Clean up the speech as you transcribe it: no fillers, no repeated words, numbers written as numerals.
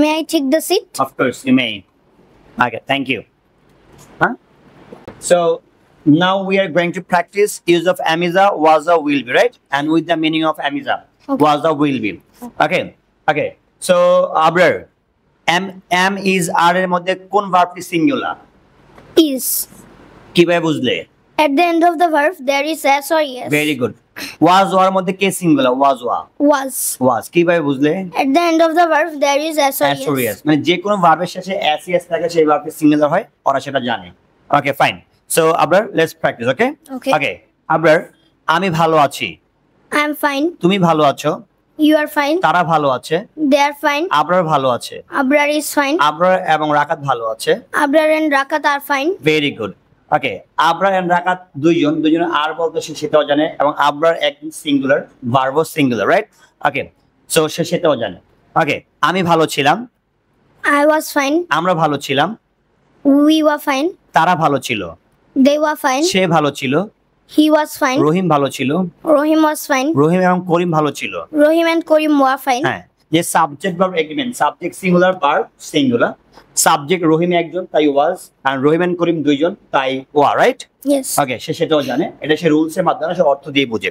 May I take the seat? Of course, you may. Okay, thank you. Huh? So now we are going to practice use of amiza, was, or will be, right? And with the meaning of amiza, Okay. was, or will be. Okay, okay. So Abrar, am is are এর মধ্যে কোন ভার্বটি singular? Is. কিভাবে বুঝলে? At the end of the verb, there is s or yes. Very good. Was ওর মধ্যে কে singular? was কিভাবে বুঝলে? At the end of the verb, there is s or S or yes. yes মানে যে কোনো ভার্বের শেষে s yes থাকে সেই ভার্বটি সিঙ্গুলার হয়, ওরা সেটা জানে। Okay fine. So Abrar let's practice, okay? Okay. ওকে আবরার, আমি ভালো আছি। I am fine. তুমি ভালো আছো। You are fine. তারা ভালো আছে। They are fine. আবরার ভালো আছে। Abrar is fine. আবরার এবং রাকাত ভালো আছে। Abrar and Rakat are fine. Very good. Okay Abrar and Rakat দুইজন আর বলতে সে সেটাও জানে, এবং আবরার একদম সিঙ্গুলার, ভার্বও সিঙ্গুলার, রাইট? ওকে সো সে সেটাও জানে। ওকে আমি ভালো ছিলাম। I was fine. আমরা ভালো ছিলাম। We were fine. তারা ভালো ছিল। They were fine. সে ভালো ছিল। He was fine. রহিম ভালো ছিল। Rohim was fine. রহিম এবং করিম ভালো ছিল। Rohim and Korim were fine. হ্যাঁ, যে subject verb agreement, subject singular, verb singular. Subject Rahim একজন তাই ওয়াজ, আর রহিম এন্ড করিম দুইজন তাই ওয়া, রাইট? Yes. ওকে সে সেটাও জানে, এটা সে রুলস এর মাধ্যমে সে অর্থ দিয়ে বোঝে।